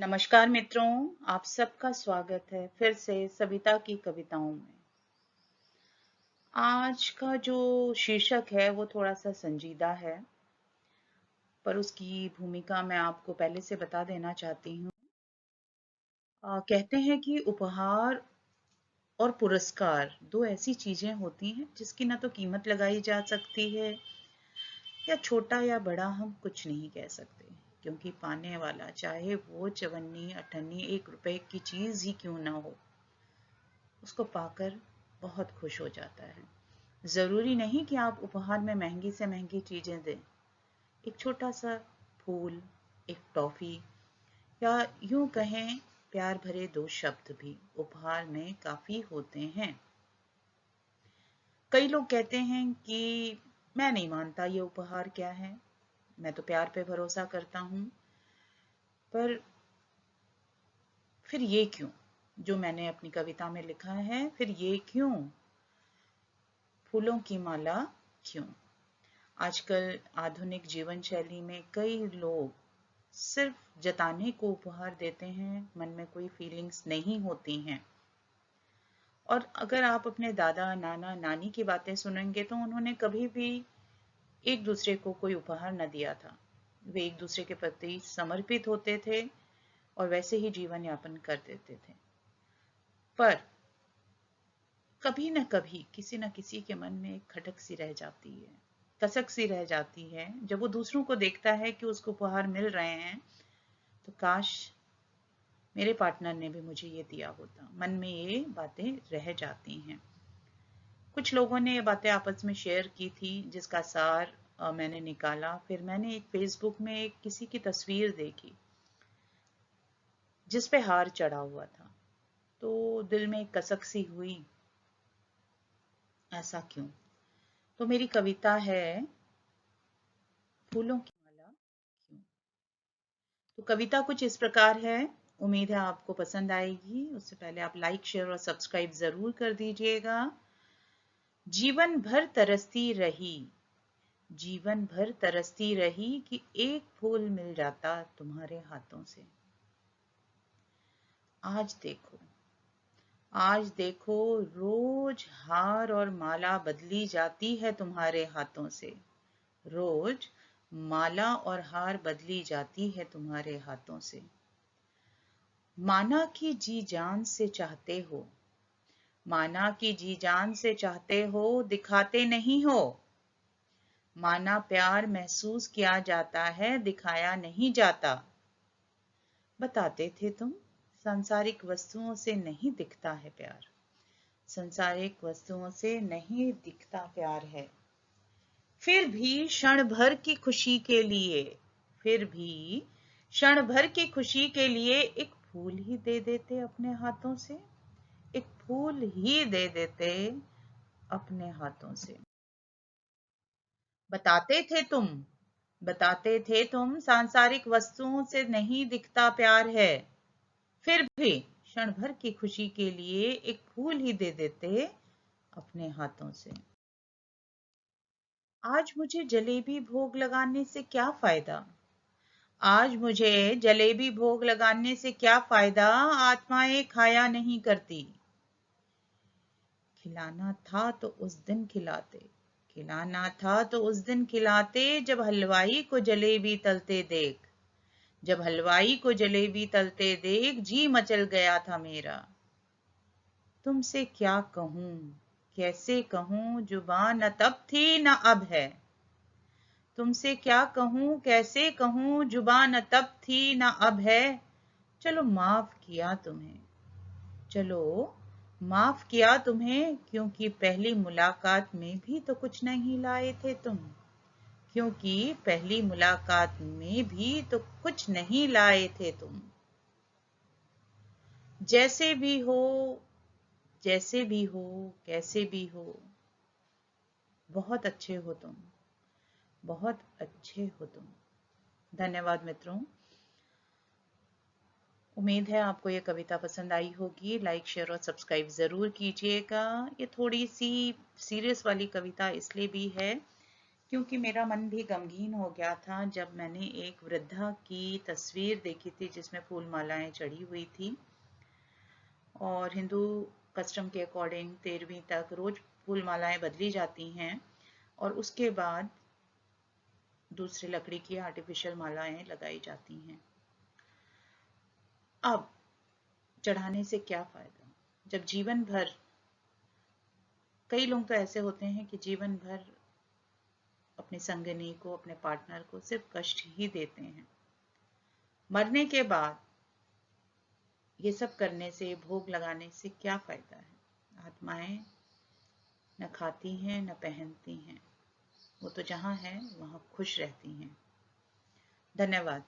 नमस्कार मित्रों, आप सबका स्वागत है फिर से सविता की कविताओं में। आज का जो शीर्षक है वो थोड़ा सा संजीदा है, पर उसकी भूमिका मैं आपको पहले से बता देना चाहती हूँ। कहते हैं कि उपहार और पुरस्कार दो ऐसी चीजें होती हैं जिसकी ना तो कीमत लगाई जा सकती है, या छोटा या बड़ा हम कुछ नहीं कह सकते, क्योंकि पाने वाला चाहे वो चवन्नी अठन्नी 1 रुपए की चीज ही क्यों ना हो, उसको पाकर बहुत खुश हो जाता है। जरूरी नहीं कि आप उपहार में महंगी से महंगी चीजें दें। एक छोटा सा फूल, एक टॉफी, या यूं कहें प्यार भरे 2 शब्द भी उपहार में काफी होते हैं। कई लोग कहते हैं कि मैं नहीं मानता ये उपहार क्या है, मैं तो प्यार पे भरोसा करता हूं। पर फिर ये क्यों, जो मैंने अपनी कविता में लिखा है, फिर ये क्यों, फूलों की माला क्यों? आजकल आधुनिक जीवन शैली में कई लोग सिर्फ जताने को उपहार देते हैं, मन में कोई फीलिंग्स नहीं होती हैं। और अगर आप अपने दादा नाना नानी की बातें सुनेंगे तो उन्होंने कभी भी एक दूसरे को कोई उपहार न दिया था। वे एक दूसरे के प्रति समर्पित होते थे और वैसे ही जीवन यापन कर देते थे। पर कभी न कभी किसी न किसी के मन में एक खटक सी रह जाती है, कसक सी रह जाती है, जब वो दूसरों को देखता है कि उसको उपहार मिल रहे हैं, तो काश मेरे पार्टनर ने भी मुझे ये दिया होता। मन में ये बातें रह जाती हैं। कुछ लोगों ने ये बातें आपस में शेयर की थी, जिसका सार मैंने निकाला। फिर मैंने एक फेसबुक में एक किसी की तस्वीर देखी जिस पे हार चढ़ा हुआ था, तो दिल में एक कसक सी हुई, ऐसा क्यों? तो मेरी कविता है फूलों की माला क्यों। तो कविता कुछ इस प्रकार है। उम्मीद है आपको पसंद आएगी। उससे पहले आप लाइक शेयर और सब्सक्राइब जरूर कर दीजिएगा। जीवन भर तरसती रही, जीवन भर तरसती रही कि एक फूल मिल जाता तुम्हारे हाथों से। आज देखो, आज देखो, रोज हार और माला बदली जाती है तुम्हारे हाथों से। रोज माला और हार बदली जाती है तुम्हारे हाथों से। माना कि जी जान से चाहते हो, माना कि जी जान से चाहते हो, दिखाते नहीं हो। माना प्यार महसूस किया जाता है, दिखाया नहीं जाता। बताते थे तुम, सांसारिक वस्तुओं से नहीं दिखता है प्यार, सांसारिक वस्तुओं से नहीं दिखता प्यार है। फिर भी क्षण भर की खुशी के लिए, फिर भी क्षण भर की खुशी के लिए एक फूल ही दे देते अपने हाथों से, एक फूल ही दे देते अपने हाथों से। बताते थे तुम, बताते थे तुम, सांसारिक वस्तुओं से नहीं दिखता प्यार है। फिर भी क्षण भर की खुशी के लिए एक फूल ही दे देते अपने हाथों से। आज मुझे जलेबी भोग लगाने से क्या फायदा, आज मुझे जलेबी भोग लगाने से क्या फायदा, आत्माएं खाया नहीं करती। खिलाना था तो उस दिन खिलाते, खिलाना था तो उस दिन खिलाते, जब हलवाई को जलेबी तलते देख, जब हलवाई को जलेबी तलते देख जी मचल गया था मेरा। तुमसे क्या कहूं, कैसे कहूं, जुबान न तब थी न अब है। तुमसे क्या कहूं, कैसे कहूं, जुबान न तब थी न अब है। चलो माफ किया तुम्हें, चलो माफ किया तुम्हें, क्योंकि पहली मुलाकात में भी तो कुछ नहीं लाए थे तुम, क्योंकि पहली मुलाकात में भी तो कुछ नहीं लाए थे तुम। जैसे भी हो, जैसे भी हो, कैसे भी हो, बहुत अच्छे हो तुम, बहुत अच्छे हो तुम। धन्यवाद मित्रों। उम्मीद है आपको ये कविता पसंद आई होगी। लाइक शेयर और सब्सक्राइब ज़रूर कीजिएगा। ये थोड़ी सी सीरियस वाली कविता इसलिए भी है क्योंकि मेरा मन भी गमगीन हो गया था जब मैंने एक वृद्धा की तस्वीर देखी थी जिसमें फूल मालाएं चढ़ी हुई थी। और हिंदू कस्टम के अकॉर्डिंग 13वीं तक रोज फूल मालाएं बदली जाती हैं और उसके बाद दूसरी लकड़ी की आर्टिफिशियल मालाएं लगाई जाती हैं। अब चढ़ाने से क्या फायदा जब जीवन भर, कई लोग तो ऐसे होते हैं कि जीवन भर अपने संगिनी को, अपने पार्टनर को सिर्फ कष्ट ही देते हैं। मरने के बाद ये सब करने से, भोग लगाने से क्या फायदा है? आत्माएं न खाती हैं न पहनती हैं, वो तो जहाँ है वहाँ खुश रहती हैं। धन्यवाद।